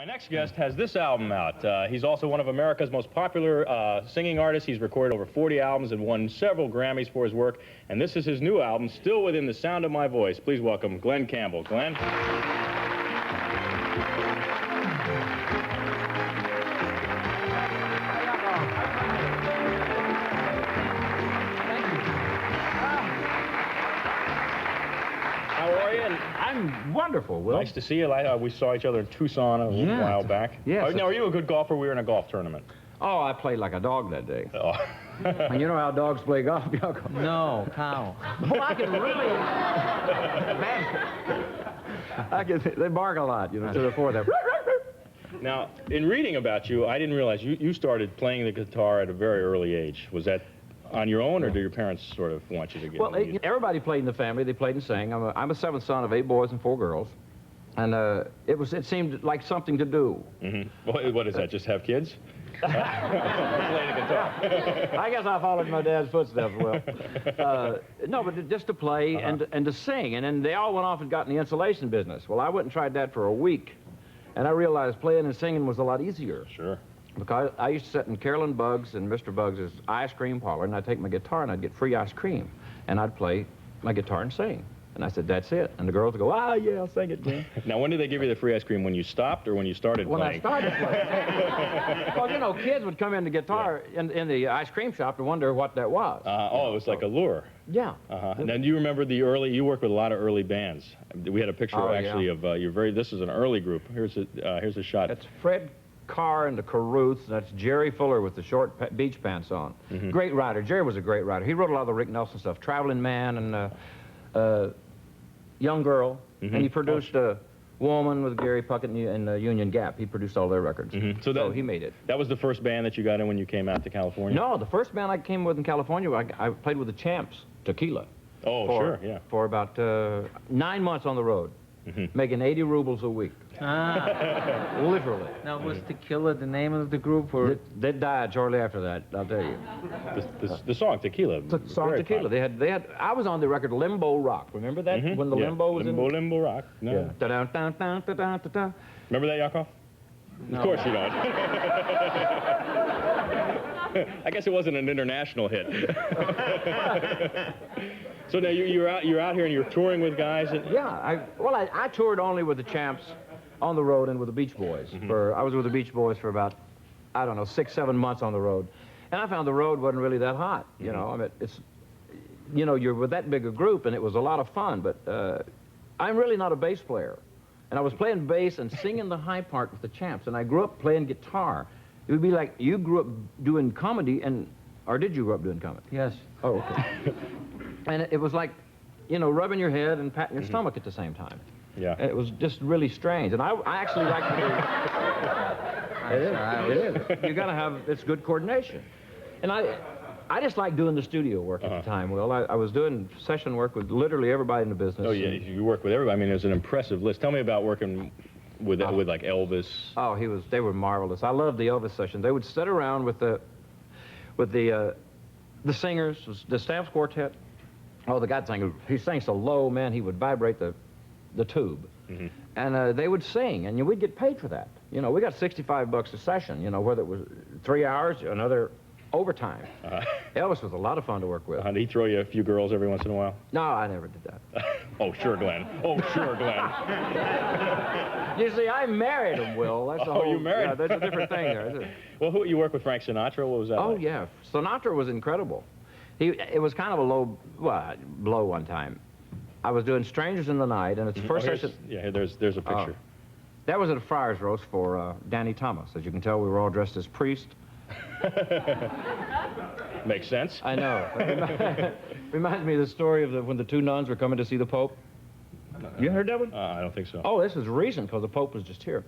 My next guest has this album out. He's also one of America's most popular singing artists. He's recorded over 40 albums and won several Grammys for his work. And this is his new album, Still Within the Sound of My Voice. Please welcome Glen Campbell. Glen? I'm wonderful, Will. Nice to see you. We saw each other in Tucson a little while back. Yes. Now, are you a good golfer? We were in a golf tournament. Oh, I played like a dog that day. Oh. And you know how dogs play golf, Yakov? No, cow. Well, I can really... Man, they bark a lot, you know, to the fore there. Now, in reading about you, I didn't realize you started playing the guitar at a very early age. Was that on your own, or do your parents sort of want you to get Well, everybody played in the family. They played and sang. I'm a seventh son of 8 boys and 4 girls. And it seemed like something to do. Mm-hmm. What is that, just have kids? Play the guitar. I guess I followed my dad's footsteps, Will. No, but just to play and to sing. And then they all went off and got in the insulation business. Well, I went and tried that for a week. And I realized playing and singing was a lot easier. Sure. Because I used to sit in Carolyn Bugs and Mr. Bugs' ice cream parlor, and I'd take my guitar and I'd get free ice cream. And I'd play my guitar and sing. And I said, that's it. And the girls would go, ah, yeah, I'll sing it, man. Now, when did they give you the free ice cream? When you stopped or when you started When playing? I started playing. Well, you know, kids would come in the guitar in the ice cream shop and wonder what that was. Oh, it was like a lure. Yeah. And then do you remember the early, you worked with a lot of early bands. We had a picture actually of this is an early group. Here's a shot. That's Fred Carr and the Carruths. That's Jerry Fuller with the short beach pants on. Great writer. Jerry was a great writer. He wrote a lot of the Rick Nelson stuff. Traveling Man and Young Girl. And he produced Woman with Gary Puckett and Union Gap. He produced all their records. So he made it. That was the first band that you got in when you came out to California? No, the first band I came with in California, I played with the Champs, Tequila. Oh, sure, yeah. For about 9 months on the road, making 80 rubles a week. Ah. Literally. Now, was Tequila the name of the group, or...? They died shortly after that, I'll tell you. The song Tequila. The song Tequila. They had. I was on the record Limbo Rock. Remember that when the limbo was in? Limbo Rock. No. Yeah. Da-dum-dum-dum-dum-dum-dum. Remember that, Yakov? No. Of course you don't. I guess it wasn't an international hit. So now you're out here and you're touring with guys. Yeah. I toured only with the Champs on the road and with the Beach Boys. I was with the Beach Boys for about, I don't know, 6, 7 months on the road. And I found the road wasn't really that hot, you know. I mean, it's, you know, you're with that big a group, and it was a lot of fun, but I'm really not a bass player. And I was playing bass and singing the high part with the Champs, and I grew up playing guitar. It would be like you grew up doing comedy, or did you grow up doing comedy? Yes. Oh, okay. And it was like, you know, rubbing your head and patting your stomach at the same time. Yeah. And it was just really strange. And I actually like to do... It is. You got to have, it's good coordination. And I just like doing the studio work at the time, Will. I was doing session work with literally everybody in the business. Oh, yeah, you work with everybody. I mean, there's an impressive list. Tell me about working with like Elvis. Oh, they were marvelous. I loved the Elvis session. They would sit around with the singers, the Stamps Quartet. Oh, the guy sang, he sang so low, man, he would vibrate the tube. And they would sing, and we'd get paid for that. You know, we got $65 a session, you know, whether it was 3 hours, another overtime. Elvis was a lot of fun to work with. Did he throw you a few girls every once in a while? No, I never did that. Oh, sure, Glen. Oh, sure, Glen. You see, I married him, Will. That's you married? Yeah, that's a different thing there. Well, you worked with Frank Sinatra? What was that like? Yeah. Sinatra was incredible. It was kind of a low blow one time. I was doing Strangers in the Night, and it's the first session. Yeah, there's a picture. That was at a Friars Roast for Danny Thomas. As you can tell, we were all dressed as priests. Makes sense. I know. Reminds me of the story of when the 2 nuns were coming to see the Pope. You heard that one? I don't think so. Oh, this was recent, because the Pope was just here.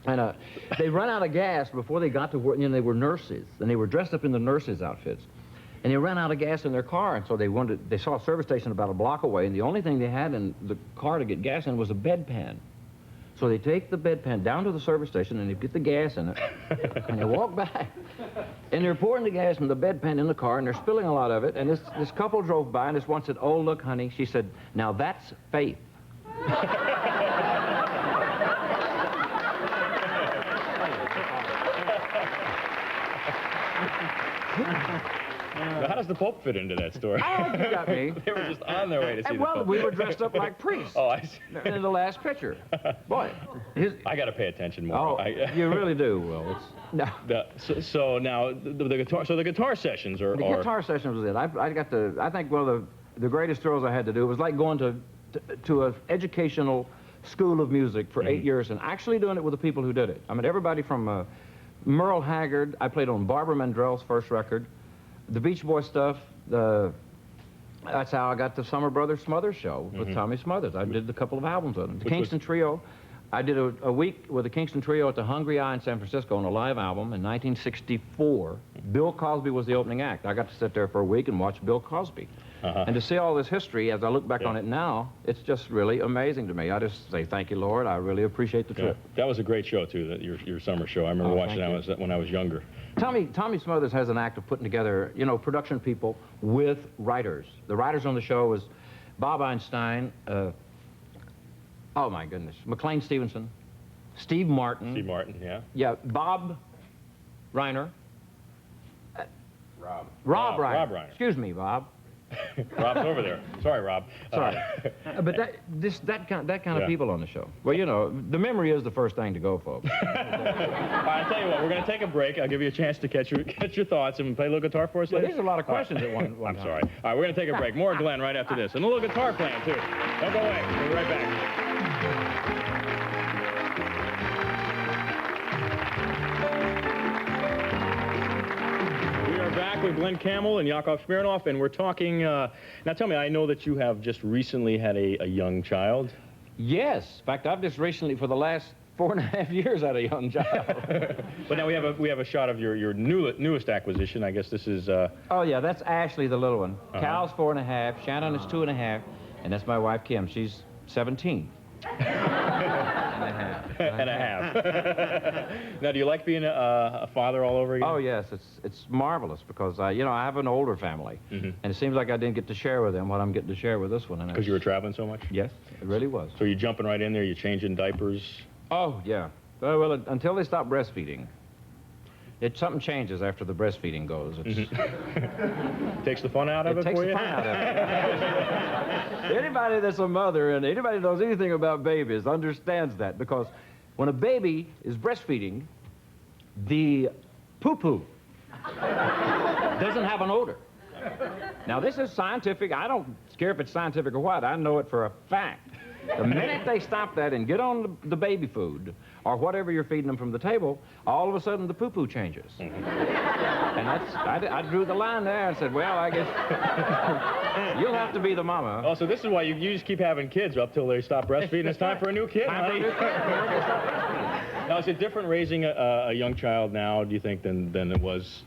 And they ran out of gas before they got to work. You know, they were nurses, and they were dressed up in the nurses' outfits. And they ran out of gas in their car, and so they saw a service station about a block away, and the only thing they had in the car to get gas in was a bedpan. So they take the bedpan down to the service station, and they get the gas in it, and they walk back. And they're pouring the gas in the bedpan in the car, and they're spilling a lot of it, and this couple drove by, and this one said, "Oh, look, honey," she said, "now that's faith." Now, how does the Pope fit into that story? Oh, you got me. They were just on their way to see And, the well, Pope. we were dressed up like priests. Oh, I see. In the last picture. Boy. I got to pay attention more. Oh, you really do, Will. It's, no. So now the guitar. So the guitar sessions are. The guitar session was it. I think one of the greatest thrills I had to do was like going to an educational school of music for 8 years and actually doing it with the people who did it. I mean, everybody from Merle Haggard. I played on Barbara Mandrell's first record, the Beach Boys stuff. That's how I got the Summer Brothers Smothers show with Tommy Smothers. I did a couple of albums with him. The Kingston Trio. I did a week with the Kingston Trio at the Hungry Eye in San Francisco on a live album in 1964. Bill Cosby was the opening act. I got to sit there for a week and watch Bill Cosby. And to see all this history, as I look back on it now, it's just really amazing to me. I just say, thank you, Lord. I really appreciate the trip. That was a great show, too, your summer show. I remember watching that when I was younger. Tommy Smothers has an act of putting together, production people with writers. The writers on the show was Bob Einstein, oh, my goodness, McLean Stevenson, Steve Martin. Steve Martin, yeah. Yeah, Bob Reiner. Rob Reiner. Rob Reiner. Excuse me, Bob. Rob's over there. Sorry, Rob. Sorry. But that kind of people on the show. Well, the memory is the first thing to go, folks. All right, I'll tell you what, we're going to take a break. I'll give you a chance to catch your thoughts and play a little guitar for us later. There's a lot of questions at one I'm time. sorry. All right, we're going to take a break. More Glenn right after this. And a little guitar playing, too. Don't go away. We'll be right back. Back with Glen Campbell and Yakov Smirnoff, and we're talking, now tell me, I know that you have just recently had a young child. Yes. In fact, I've just recently, for the last 4.5 years, had a young child. But now we have a shot of your newest acquisition. I guess this is... Oh, yeah, that's Ashley, the little one. Cal's 4.5, Shannon is 2.5, and that's my wife, Kim. She's 17. And a half. Now, do you like being a father all over again? Oh, yes, it's marvelous because, I have an older family, and it seems like I didn't get to share with them what I'm getting to share with this one. Because you were traveling so much? Yes, it really was. So you're jumping right in there, you're changing diapers? Oh, yeah. Well, until they stop breastfeeding. Something changes after the breastfeeding goes. Takes the fun out of it for you? It takes the fun out of it. Anybody that's a mother and anybody that knows anything about babies understands that, because when a baby is breastfeeding, the poo-poo doesn't have an odor. Now, this is scientific. I don't care if it's scientific or what. I know it for a fact. The minute they stop that and get on the baby food, or whatever you're feeding them from the table, all of a sudden the poo-poo changes. And I drew the line there and said, well, I guess you'll have to be the mama. Oh, so this is why you just keep having kids up till they stop breastfeeding. It's time for a new kid, honey. Now, is it different raising a young child now, do you think, than it was?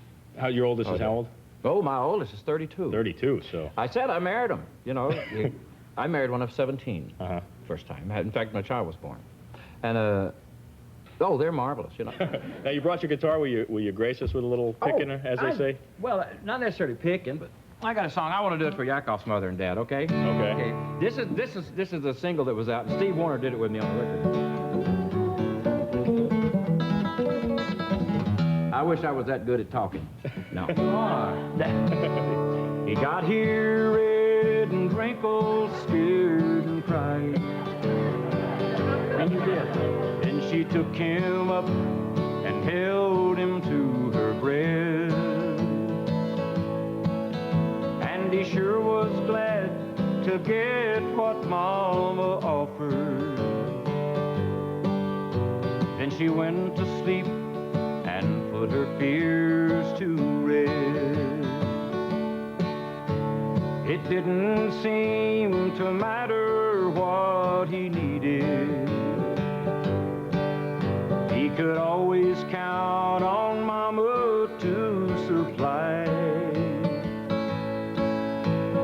Your oldest is how old? Oh, my oldest is 32. 32, so... I said I married him, I married when I was 17, first time. In fact, my child was born. And, they're marvelous, Now, you brought your guitar. Will you grace us with a little picking, as they say? Well, not necessarily picking, but I got a song. I want to do it for Yakov's mother and dad, okay? Okay. This is a single that was out, and Steve Warner did it with me on the record. I wish I was that good at talking. No. You are. He got here red and wrinkled, scared and crying. And you did. And she took him up and held him to her breast. And he sure was glad to get what Mama offered. Then she went to sleep and put her fears to rest. It didn't seem to matter what he needed. He could always count on Mama to supply.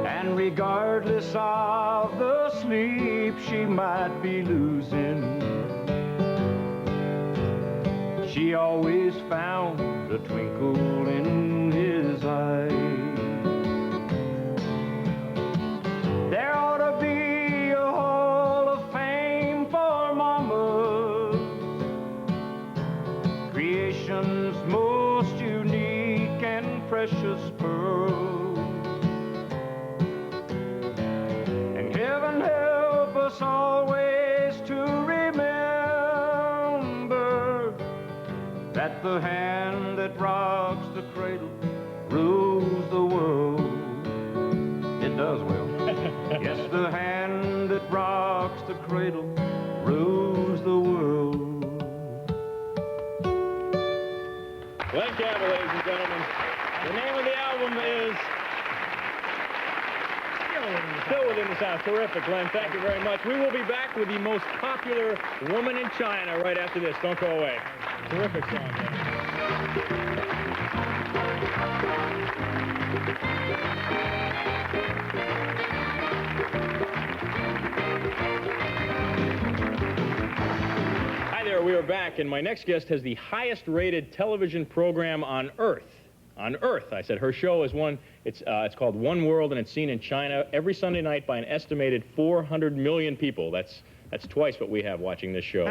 And regardless of the sleep she might be losing, she always found a twinkle in his eye. There ought to be a hall of fame for Mama, creation's most unique and precious precious pearl. And heaven help us always to remember that the hand that rocks the cradle rules the world. It does, Will. Yes, the hand that rocks the cradle rules the world. Glen Campbell, ladies and gentlemen. The name of the album is Still Within the Sound. Terrific, Glen. Thank you very much. We will be back with the most popular woman in China right after this. Don't go away. Terrific song, Glen. We are back, and my next guest has the highest-rated television program on Earth. On Earth, I said. Her show is it's called One World, and it's seen in China every Sunday night by an estimated 400 million people. That's twice what we have watching this show.